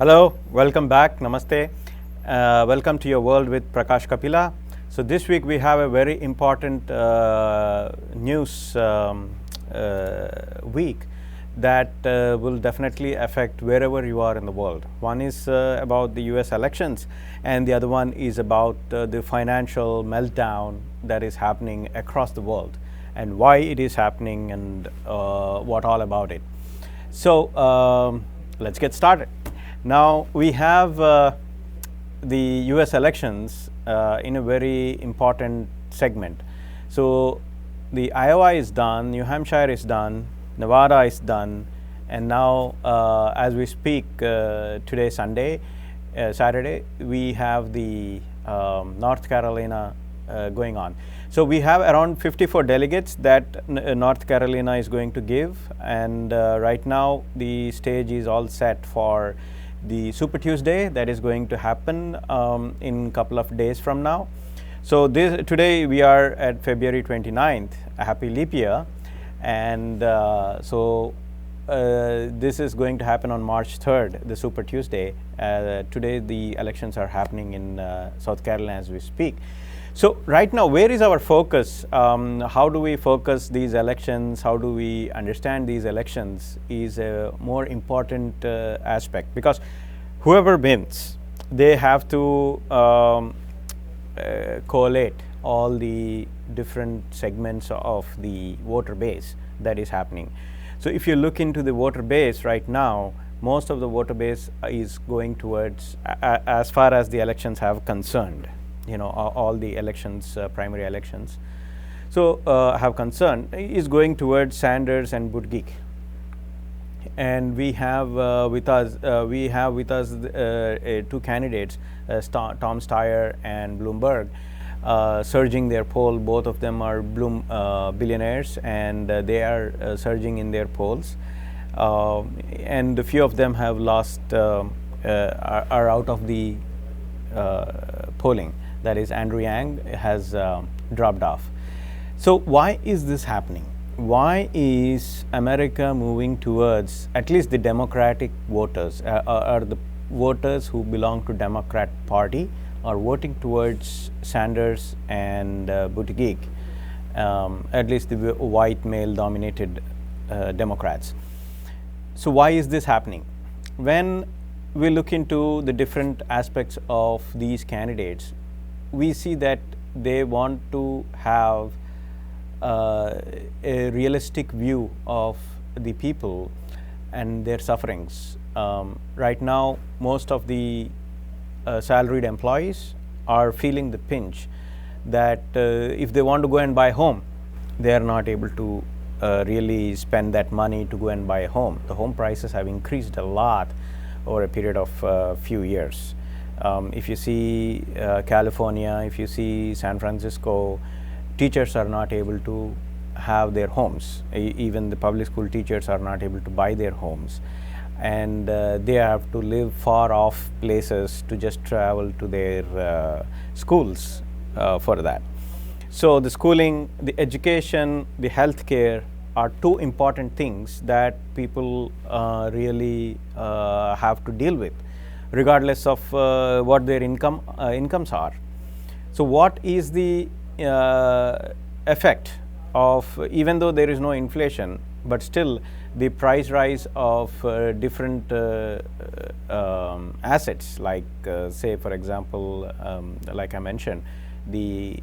Hello, welcome back. Namaste. Welcome to your World with Prakash Kapila. So this week we have a very important news week that will definitely affect wherever you are in the world. One is about the US elections, and the other one is about the financial meltdown that is happening across the world and why it is happening and what all about it. So let's get started. Now we have the US elections in a very important segment. So the Iowa is done, New Hampshire is done, Nevada is done, and now as we speak today Saturday, we have the North Carolina going on. So we have around 54 delegates that North Carolina is going to give, and right now the stage is all set for the Super Tuesday that is going to happen in a couple of days from now. So today we are at February 29th, a happy leap year, and this is going to happen on March 3rd, the Super Tuesday. Today the elections are happening in South Carolina as we speak. So right now, where is our focus? How do we focus these elections? How do we understand these elections is a more important aspect, because whoever wins, they have to collate all the different segments of the voter base that is happening. So if you look into the voter base right now, most of the voter base is going towards, as far as the elections have concerned, all the elections, primary elections, so have concern, is going towards Sanders and Buttigieg. And we have with us two candidates, Tom Steyer and Bloomberg, surging their poll. Both of them are billionaires, and they are surging in their polls. And a few of them have lost, are out of the polling. That is, Andrew Yang has dropped off. So why is this happening? Why is America moving towards, at least the Democratic voters, or the voters who belong to Democrat Party, are voting towards Sanders and Buttigieg, at least the white male-dominated Democrats? So why is this happening? When we look into the different aspects of these candidates, we see that they want to have a realistic view of the people and their sufferings. Right now, most of the salaried employees are feeling the pinch that if they want to go and buy a home, they are not able to really spend that money to go and buy a home. The home prices have increased a lot over a period of few years. If you see California, if you see San Francisco, teachers are not able to have their homes. Even the public school teachers are not able to buy their homes, and they have to live far off places to just travel to their schools for that. So the schooling, the education, the healthcare are two important things that people really have to deal with, regardless of what their incomes are. So what is the effect of, even though there is no inflation, but still the price rise of different assets, like say for example, like I mentioned, the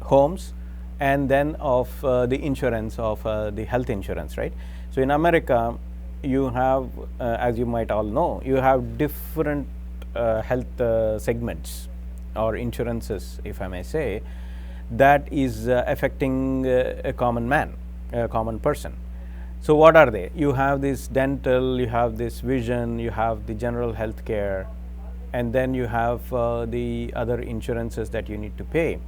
homes, and then of the insurance, of the health insurance, right? So in America, you have, as you might all know, you have different health segments or insurances, if I may say, that is affecting a common man, a common person. So what are they? You have this dental, you have this vision, you have the general health care, and then you have the other insurances that you need to pay,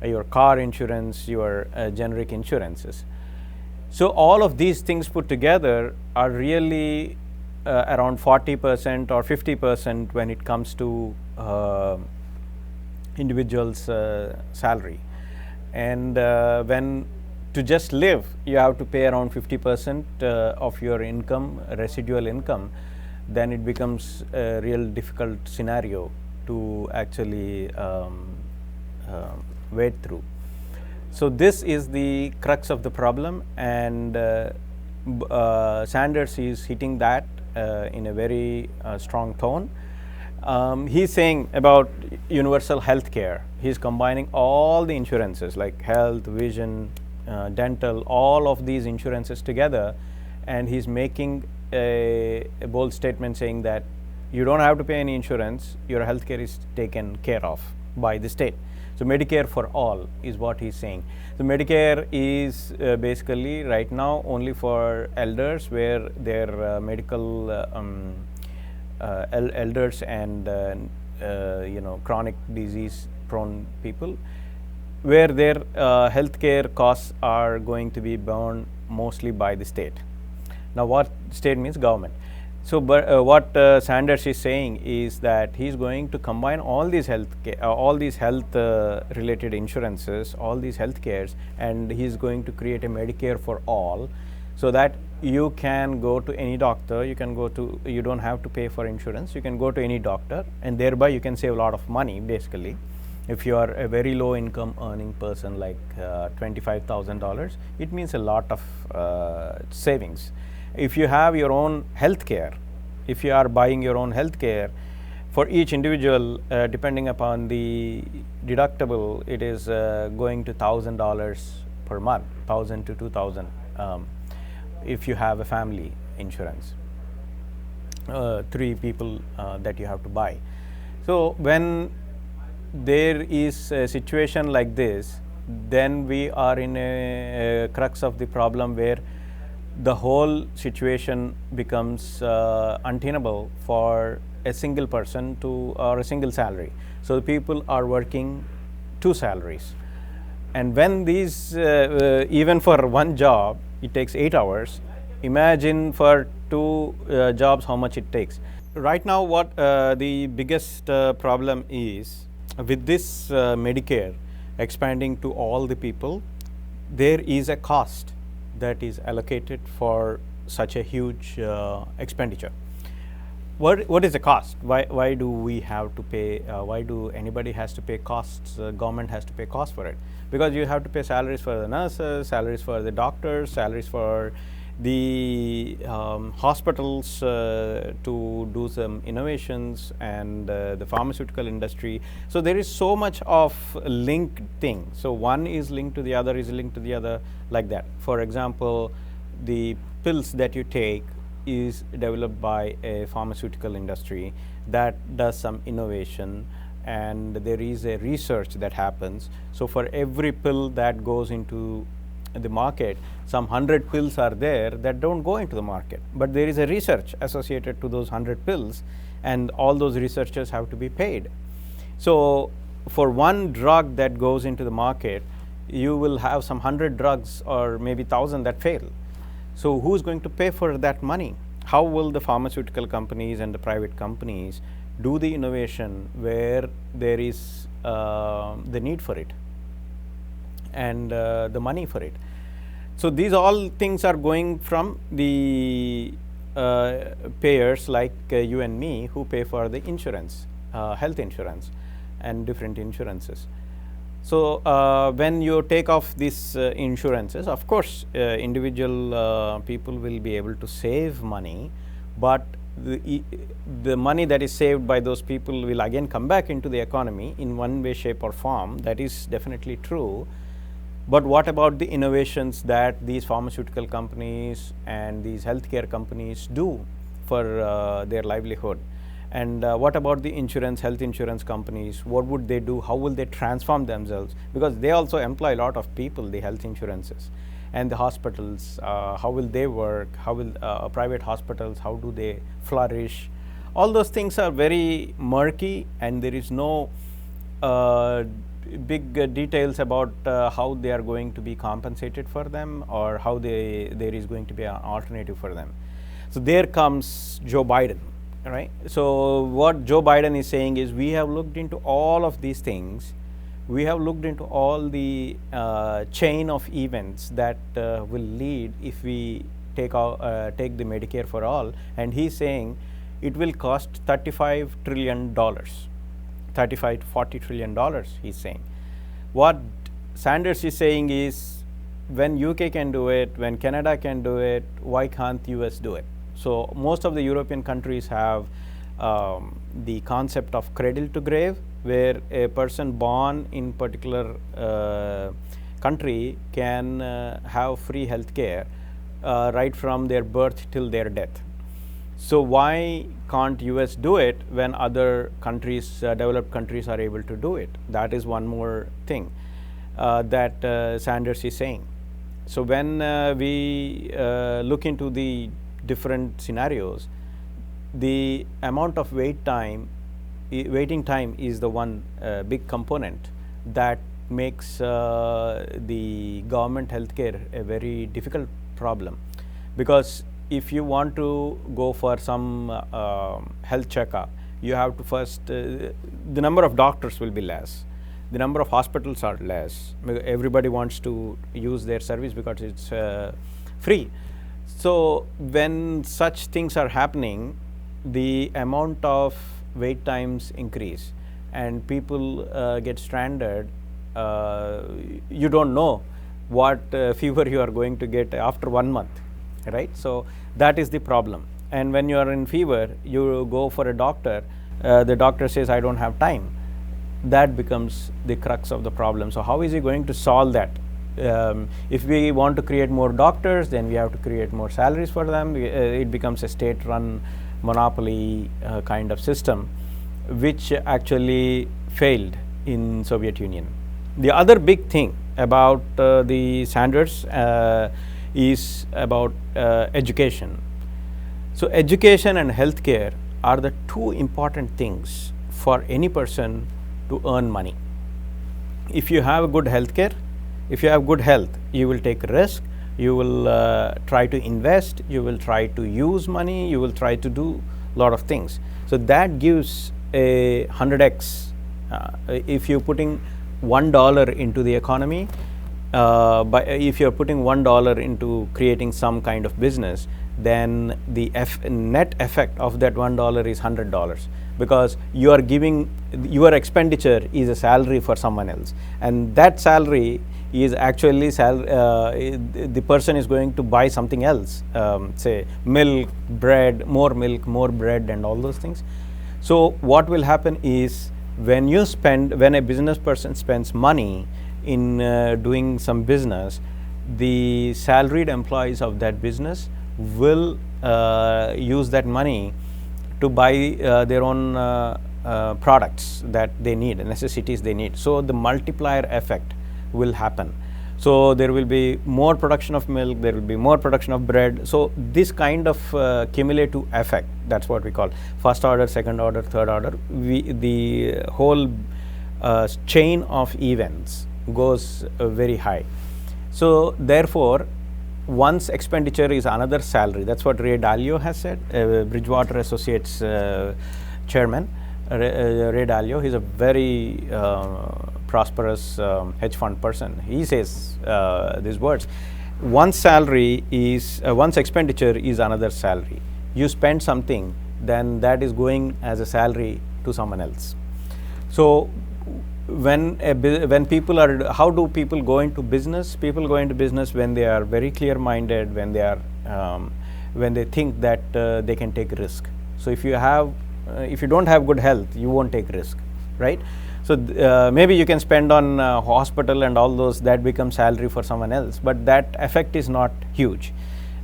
your car insurance, your generic insurances. So all of these things put together are really around 40% or 50% when it comes to individual's salary. And when to just live, you have to pay around 50% of your income, residual income, then it becomes a real difficult scenario to actually wade through. So this is the crux of the problem, and Sanders is hitting that in a very strong tone. He's saying about universal health care. He's combining all the insurances like health, vision, dental, all of these insurances together, and he's making a bold statement saying that you don't have to pay any insurance, your health care is taken care of by the state. So Medicare for all is what he's saying. So Medicare is basically right now only for elders, where their medical elders and chronic disease prone people, where their healthcare costs are going to be borne mostly by the state. Now, what state means government. So, what Sanders is saying is that he's going to combine all these health related insurances, all these health cares, and he's going to create a Medicare for all, so that you can go to any doctor, you don't have to pay for insurance, you can go to any doctor, and thereby you can save a lot of money. Basically, if you are a very low income earning person like $25,000, it means a lot of savings. If you have your own health care, if you are buying your own health care, for each individual, depending upon the deductible, it is going to $1,000 per month, 1,000 to 2,000 if you have a family insurance, 3 people that you have to buy. So when there is a situation like this, then we are in a crux of the problem where the whole situation becomes untenable for a single person or a single salary. So the people are working 2 salaries, and when these even for one job it takes 8 hours, imagine for 2 jobs how much it takes. Right now, what the biggest problem is with this Medicare expanding to all the people, there is a cost that is allocated for such a huge expenditure. What is the cost? Why do we have to pay? Why do anybody has to pay costs? Government has to pay costs for it, because you have to pay salaries for the nurses, salaries for the doctors, salaries for the hospitals to do some innovations, and the pharmaceutical industry. So there is so much of linked thing. So one is linked to the other, is linked to the other, like that. For example, the pills that you take is developed by a pharmaceutical industry that does some innovation, and there is a research that happens. So for every pill that goes into the market, some 100 pills are there that don't go into the market, but there is a research associated to those 100 pills, and all those researchers have to be paid. So for one drug that goes into the market, you will have some 100 drugs or maybe 1,000 that fail. So who's going to pay for that money? How will the pharmaceutical companies and the private companies do the innovation where there is the need for it and the money for it? So these all things are going from the payers like you and me, who pay for the insurance, health insurance and different insurances. So when you take off these insurances, of course individual people will be able to save money, but the money that is saved by those people will again come back into the economy in one way, shape or form. That is definitely true. But what about the innovations that these pharmaceutical companies and these healthcare companies do for their livelihood? And what about the health insurance companies? What would they do? How will they transform themselves? Because they also employ a lot of people, the health insurances. And the hospitals, how will they work? How will private hospitals, how do they flourish? All those things are very murky, and there is no big details about how they are going to be compensated for them, or how there is going to be an alternative for them. So there comes Joe Biden. Right. So what Joe Biden is saying is, we have looked into all of these things. We have looked into all the chain of events that will lead if we take the Medicare for all. And he's saying, it will cost $35 trillion, 35 to 40 trillion dollars, he's saying. What Sanders is saying is, when UK can do it, when Canada can do it, why can't US do it? So most of the European countries have the concept of cradle to grave, where a person born in particular country can have free health care right from their birth till their death. So why can't US do it when other countries, developed countries, are able to do it? That is one more thing that Sanders is saying. So when we look into the different scenarios, the amount of waiting time is the one big component that makes the government healthcare a very difficult problem, because if you want to go for some health checkup, you have to first, the number of doctors will be less, the number of hospitals are less, everybody wants to use their service because it's free. So when such things are happening, the amount of wait times increase and people get stranded. You don't know what fever you are going to get after 1 month, right? So that is the problem. And when you are in fever, you go for a doctor, the doctor says, I don't have time. That becomes the crux of the problem. So how is he going to solve that? If we want to create more doctors, then we have to create more salaries for them. It becomes a state-run monopoly kind of system, which actually failed in Soviet Union. The other big thing about the Sanders is about education. So education and healthcare are the two important things for any person to earn money. If you have good healthcare, if you have good health, you will take risk, you will try to invest, you will try to use money, you will try to do a lot of things. So that gives a 100x. If you're putting $1 into the economy, if you're putting $1 into creating some kind of business, then the net effect of that $1 is $100, because you are giving, your expenditure is a salary for someone else, and that salary is actually the person is going to buy something else, say milk, bread, more milk, more bread, and all those things. So what will happen is, when a business person spends money in doing some business, the salaried employees of that business will use that money to buy their own products that they need, necessities they need. So the multiplier effect will happen. So there will be more production of milk, there will be more production of bread. So this kind of cumulative effect, that's what we call first order, second order, third order. The whole chain of events goes very high. So therefore, one's expenditure is another salary. That's what Ray Dalio has said, Bridgewater Associates chairman. Ray Dalio, he's a very prosperous hedge fund person. He says these words: one's salary is one's expenditure is another salary. You spend something, then that is going as a salary to someone else. So when people are, how do people go into business? People go into business when they are very clear-minded, when they are when they think that they can take risk. So if you don't have good health, you won't take risk, right? So maybe you can spend on hospital and all those, that becomes salary for someone else, but that effect is not huge.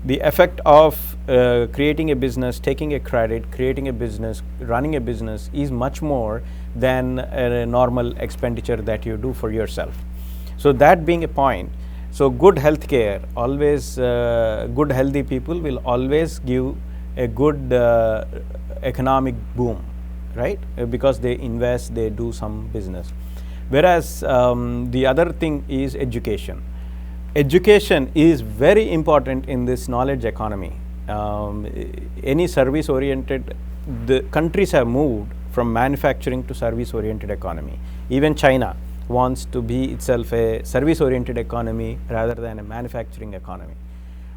The effect of creating a business, taking a credit, creating a business, running a business is much more than a normal expenditure that you do for yourself. So that being a point, so good healthcare, always good healthy people will always give a good economic boom, right? Because they invest, they do some business. Whereas the other thing is education. Education is very important in this knowledge economy. Any service oriented, the countries have moved from manufacturing to service oriented economy. Even China wants to be itself a service oriented economy rather than a manufacturing economy,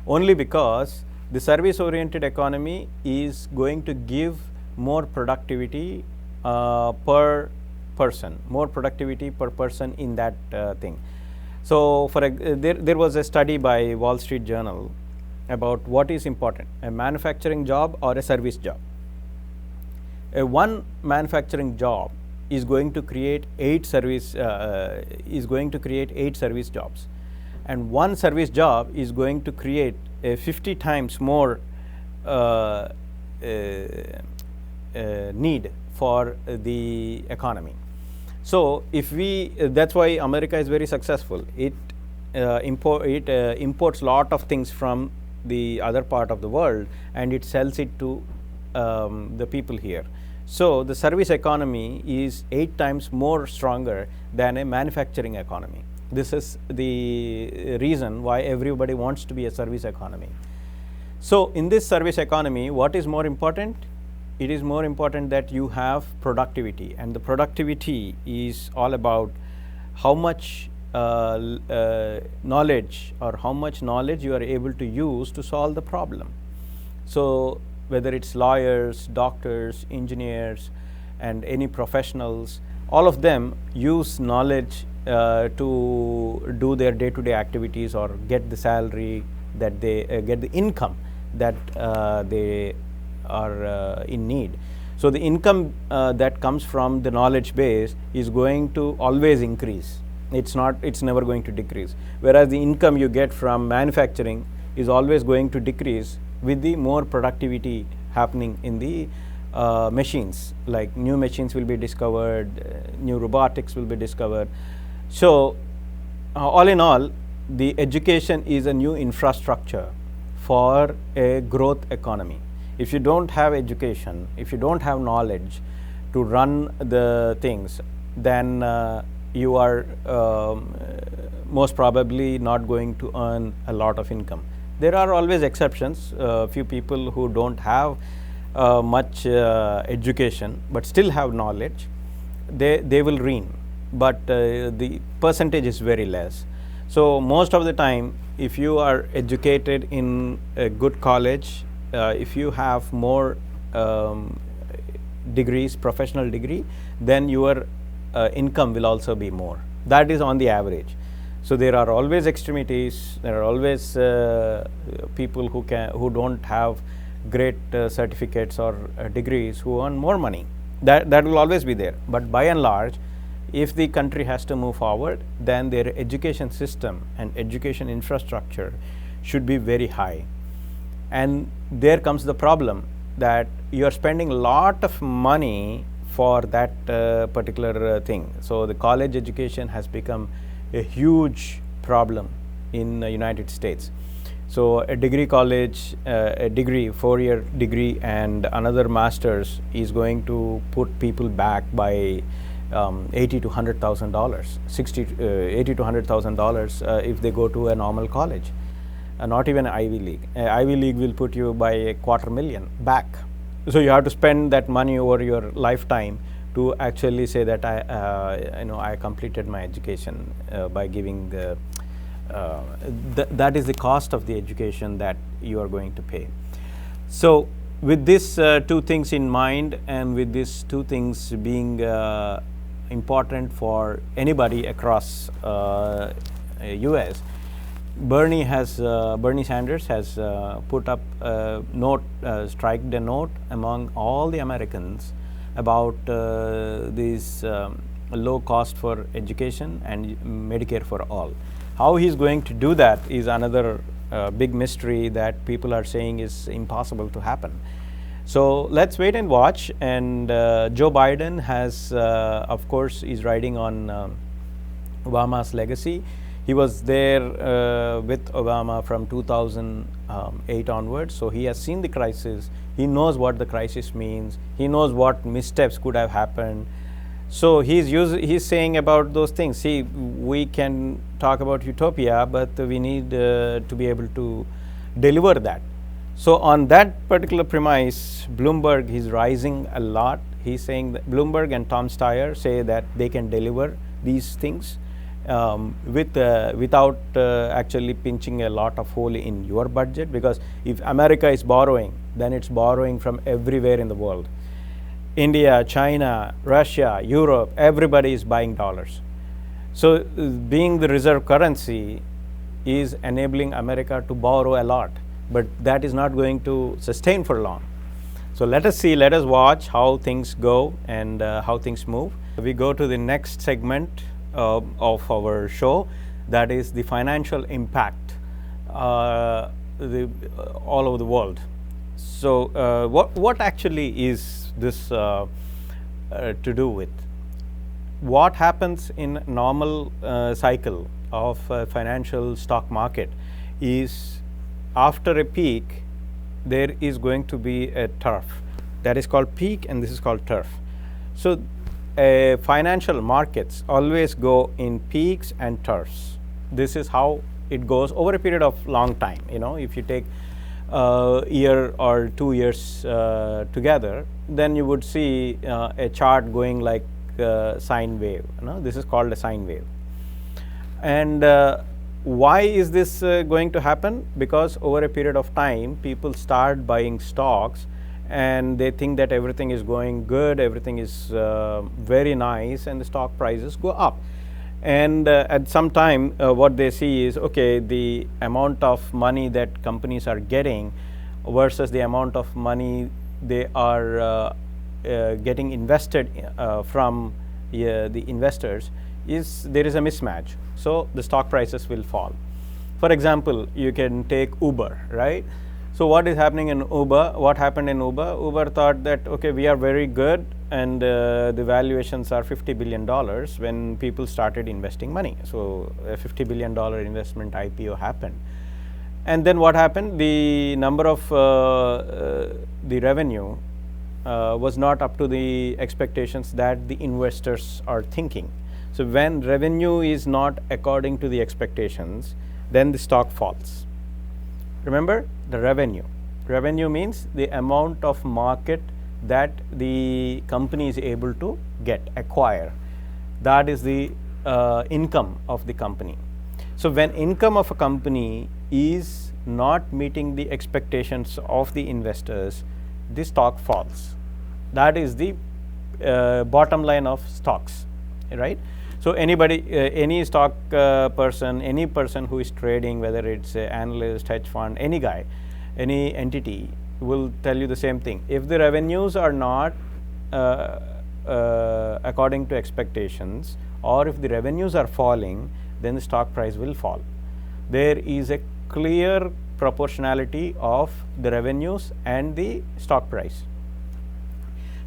only because the service oriented economy is going to give more productivity more productivity per person in that thing. So, there was a study by Wall Street Journal about what is important, a manufacturing job or a service job. One manufacturing job is going to create 8 service jobs, and one service job is going to create 50 times more need for the economy. So, if we that's why America is very successful. It imports lot of things from the other part of the world, and it sells it to the people here. So, the service economy is 8 times more stronger than a manufacturing economy. This is the reason why everybody wants to be a service economy. So, in this service economy, what is more important? It is more important that you have productivity, and the productivity is all about how much knowledge you are able to use to solve the problem. So, whether it's lawyers, doctors, engineers, and any professionals, all of them use knowledge to do their day-to-day activities or get the salary that they get the income that they are in need. So, the income that comes from the knowledge base is going to always increase. It's never going to decrease. Whereas the income you get from manufacturing is always going to decrease with the more productivity happening in the machines. Like new machines will be discovered, new robotics will be discovered. So, all in all, the education is a new infrastructure for a growth economy. If you don't have education, if you don't have knowledge to run the things, then you are most probably not going to earn a lot of income. There are always exceptions, few people who don't have much education but still have knowledge, they will reign, but the percentage is very less. So, most of the time, if you are educated in a good college, if you have more degrees, professional degree, then your income will also be more. That is on the average. So, there are always extremities. There are always people who don't have great certificates or degrees who earn more money. That will always be there. But by and large, if the country has to move forward, then their education system and education infrastructure should be very high. And there comes the problem that you are spending a lot of money for that particular thing. So, the college education has become a huge problem in the United States. So, a degree college, a degree, 4-year degree and another master's is going to put people back by $80,000 to $100,000, $80,000 to $100,000 if they go to a normal college. Not even Ivy League. Ivy League will put you by $250,000 back. So, you have to spend that money over your lifetime to actually say that I completed my education by giving that is the cost of the education that you are going to pay. So, with these 2 things in mind, and with these 2 things being important for anybody across US, Bernie Sanders has put up a note, striked a note among all the Americans about this low cost for education and Medicare for all. How he is going to do that is another big mystery that people are saying is impossible to happen. So, let's wait and watch. And Joe Biden has, of course, is riding on Obama's legacy. He was there with Obama from 2008 onwards. So, he has seen the crisis. He knows what the crisis means. He knows what missteps could have happened. So, he's saying about those things. See, we can talk about utopia, but we need to be able to deliver that. So, on that particular premise, Bloomberg is rising a lot. He's saying that Bloomberg and Tom Steyer say that they can deliver these things without actually pinching a lot of hole in your budget, because if America is borrowing, then it's borrowing from everywhere in the world. India, China, Russia, Europe, everybody is buying dollars. So being the reserve currency is enabling America to borrow a lot, but that is not going to sustain for long. So let us see, let us watch how things go and how things move. We go to the next segment of our show, that is the financial impact all over the world. So what actually is this to do with? What happens in normal cycle of financial stock market is after a peak there is going to be a turf, that is called peak and this is called turf. So financial markets always go in peaks and turfs. This is how it goes over a period of long time. You know, if you take year or 2 years together, then you would see a chart going like sine wave. You know, this is called a sine wave. And why is this going to happen? Because over a period of time, people start buying stocks and they think that everything is going good, everything is very nice, and the stock prices go up. And at some time, what they see is, okay, the amount of money that companies are getting versus the amount of money they are getting invested from the investors, there is a mismatch. So the stock prices will fall. For example, you can take Uber, right? So what is happening in Uber? What happened in Uber? Uber thought that, okay, we are very good and the valuations are $50 billion when people started investing money. So a $50 billion investment IPO happened. And then what happened? The number of the revenue was not up to the expectations that the investors are thinking. So when revenue is not according to the expectations, then the stock falls. Remember the revenue. Revenue means the amount of market that the company is able to acquire. That is the income of the company. So when income of a company is not meeting the expectations of the investors, the stock falls. That is the bottom line of stocks, right? So anybody, any stock person, any person who is trading, whether it's an analyst, hedge fund, any guy, any entity will tell you the same thing. If the revenues are not according to expectations, or if the revenues are falling, then the stock price will fall. There is a clear proportionality of the revenues and the stock price.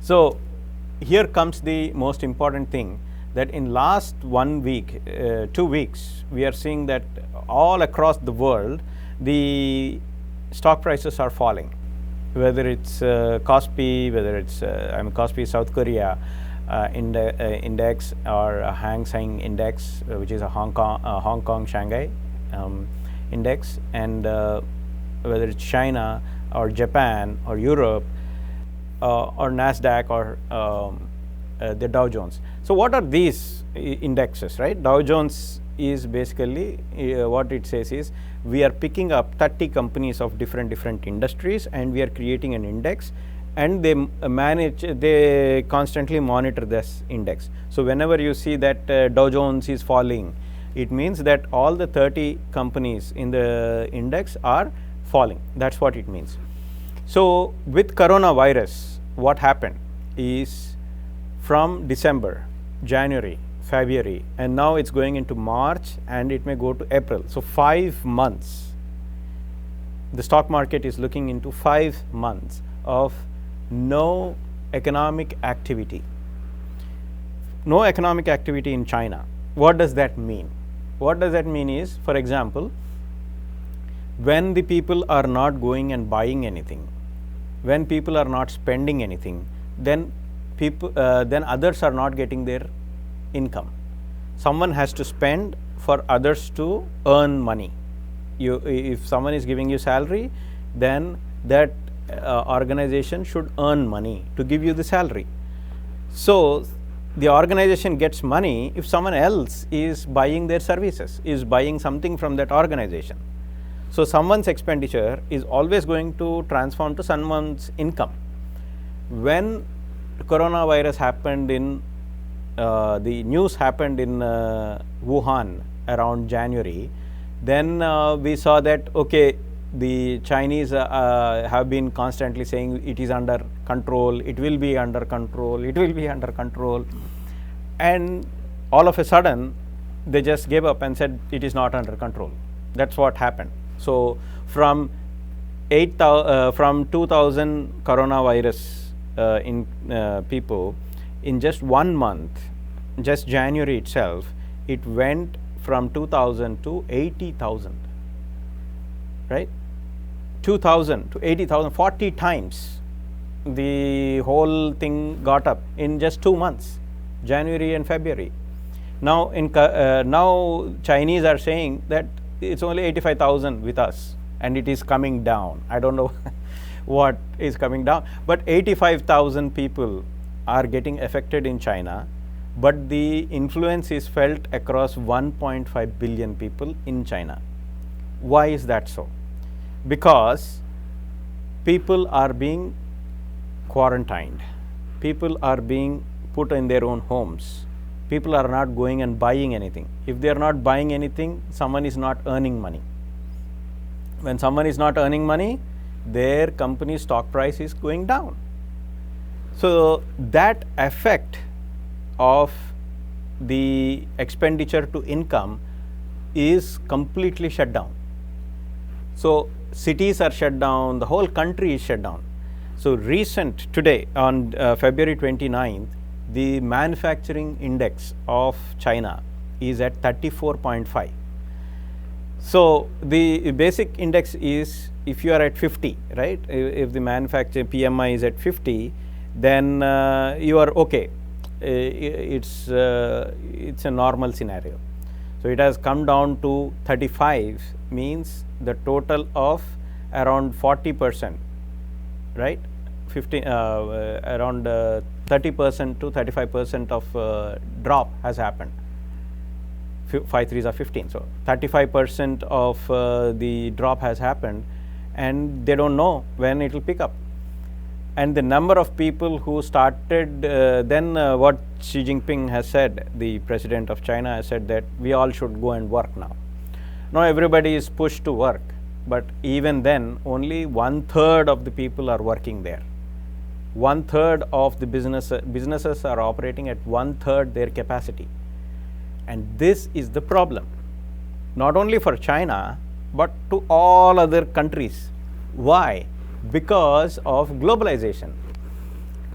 So here comes the most important thing, that in last 1 week, 2 weeks, we are seeing that all across the world, the stock prices are falling. Whether it's Kospi, whether it's Kospi South Korea index, or Hang Seng index, which is a Hong Kong Shanghai index, and whether it's China or Japan or Europe or Nasdaq or the Dow Jones. So what are these indexes, right? Dow Jones is basically what it says is, we are picking up 30 companies of different industries and we are creating an index, and they constantly monitor this index. So whenever you see that Dow Jones is falling, it means that all the 30 companies in the index are falling. That's what it means. So with coronavirus, what happened is, from December, January, February, and now it's going into March, and it may go to April. So 5 months. The stock market is looking into 5 months of no economic activity. No economic activity in China. What does that mean? What does that mean is, for example, when the people are not going and buying anything, when people are not spending anything, then others are not getting their income. Someone has to spend for others to earn money. If someone is giving you salary, then that organization should earn money to give you the salary. So the organization gets money if someone else is buying their services, is buying something from that organization. So someone's expenditure is always going to transform to someone's income. When coronavirus happened in, the news happened in Wuhan around January, then we saw that, okay, the Chinese have been constantly saying it is under control, it will be under control, it will be under control. And all of a sudden, they just gave up and said it is not under control. That's what happened. So from 2000 coronavirus in people, in just 1 month, just January itself, it went from 2000 to 80,000, right? 2000 to 80,000, 40 times the whole thing got up in just 2 months, January and February. Now now Chinese are saying that it's only 85,000 with us and it is coming down. I don't know what is coming down, but 85,000 people are getting affected in China, but the influence is felt across 1.5 billion people in China. Why is that so? Because people are being quarantined, people are being put in their own homes, people are not going and buying anything. If they are not buying anything, someone is not earning money. When someone is not earning money, their company's stock price is going down. So that effect of the expenditure to income is completely shut down. So cities are shut down, the whole country is shut down. So today on February 29th, the manufacturing index of China is at 34.5. So the basic index is, if you are at 50, right? If the manufacturing PMI is at 50, then you are okay. It's a normal scenario. So it has come down to 35, means the total of around 40%, right? Around 30% to 35% of drop has happened. 5 3s are 15. So 35% of the drop has happened, and they don't know when it will pick up. And the number of people who started, what Xi Jinping has said, the president of China has said that we all should go and work now. Now everybody is pushed to work, but even then only 1/3 of the people are working there. 1/3 of the businesses are operating at 1/3 their capacity. And this is the problem, not only for China, but to all other countries. Why? Because of globalization.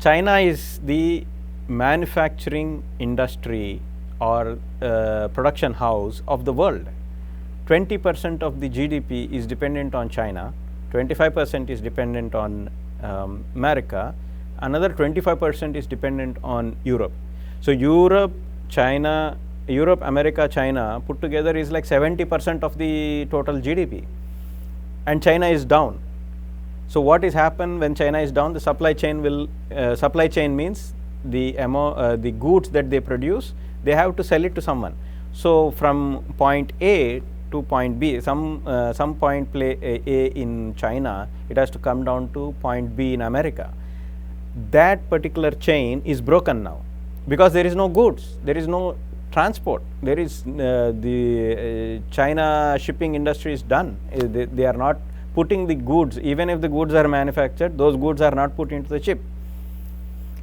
China is the manufacturing industry or production house of the world. 20% of the GDP is dependent on China, 25% is dependent on America, another 25% is dependent on Europe. So Europe, America, China put together is like 70% of the total GDP, and China is down. So what is happen when China is down? The supply chain means the goods that they produce, they have to sell it to someone. So from point A to point B, some point A in China, it has to come down to point B in America. That particular chain is broken now because there is no goods, there is no transport, there is the China shipping industry is done. They are not putting the goods, even if the goods are manufactured, those goods are not put into the ship.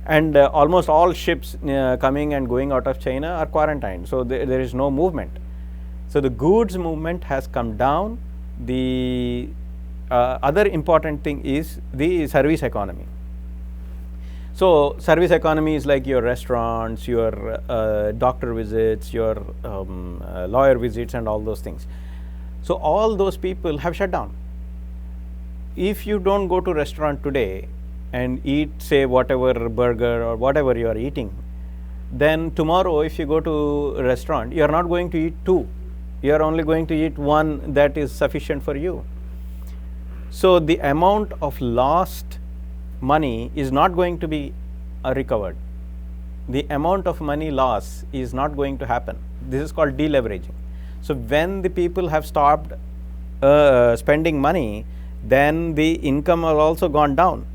And almost all ships coming and going out of China are quarantined, so there is no movement. So the goods movement has come down. The other important thing is the service economy. So service economy is like your restaurants, your doctor visits, your lawyer visits, and all those things. So all those people have shut down. If you don't go to restaurant today and eat, say, whatever burger or whatever you are eating, then tomorrow if you go to a restaurant, you are not going to eat 2. You are only going to eat 1 that is sufficient for you. So the amount of lost money is not going to be recovered. The amount of money loss is not going to happen. This is called deleveraging. So when the people have stopped spending money, then the income has also gone down.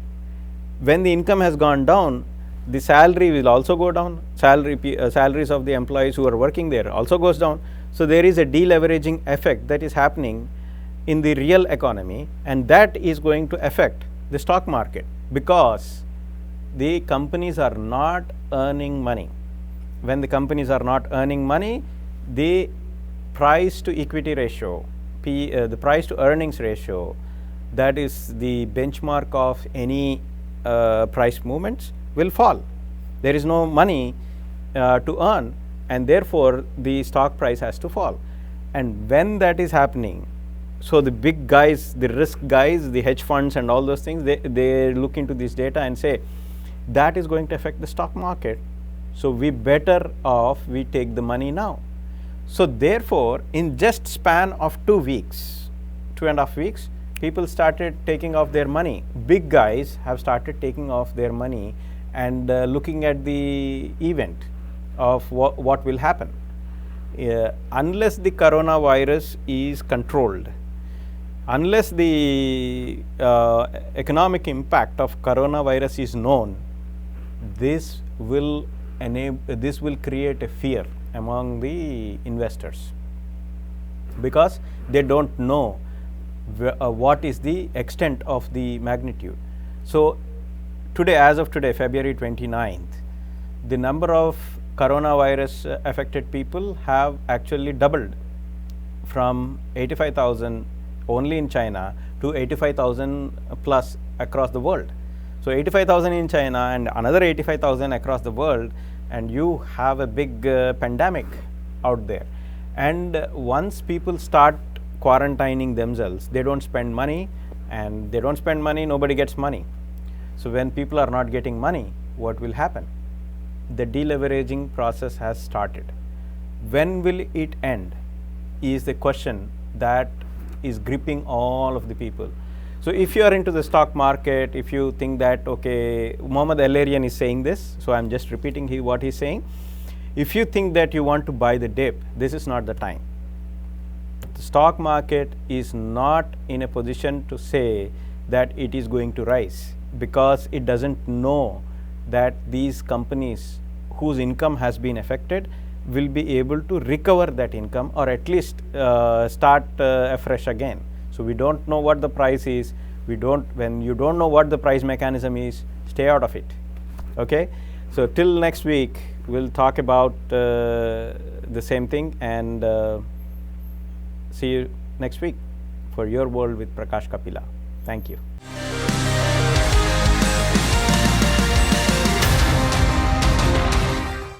When the income has gone down, the salary will also go down. Salaries of the employees who are working there also goes down. So there is a deleveraging effect that is happening in the real economy, and that is going to affect the stock market, because the companies are not earning money. When the companies are not earning money, the price to equity ratio, the price to earnings ratio, that is the benchmark of any price movements, will fall. There is no money to earn, and therefore the stock price has to fall. And when that is happening, so the big guys, the risk guys, the hedge funds and all those things, they look into this data and say that is going to affect the stock market, so we better off we take the money now. So therefore, in just span of 2 weeks, 2.5 weeks, people started taking off their money. Big guys have started taking off their money and looking at the event of what will happen. Unless the coronavirus is controlled, unless the economic impact of coronavirus is known, this will create a fear among the investors, because they don't know what is the extent of the magnitude. So today, as of today, February 29th, the number of coronavirus affected people have actually doubled from 85,000 only in China to 85,000 plus across the world. So 85,000 in China and another 85,000 across the world, and you have a big pandemic out there. And once people start quarantining themselves, they don't spend money, and they don't spend money, nobody gets money. So when people are not getting money, what will happen? The deleveraging process has started. When will it end is the question that is gripping all of the people. So if you are into the stock market, if you think that, okay, Mohammed Al-Arian is saying this, so I'm just repeating what he's saying. If you think that you want to buy the dip, this is not the time. The stock market is not in a position to say that it is going to rise, because it doesn't know that these companies whose income has been affected will be able to recover that income, or at least start afresh again. So we don't know what the price is. When you don't know what the price mechanism is, stay out of it. Okay. So till next week, we'll talk about the same thing, and see you next week for Your World with Prakash Kapila. Thank you.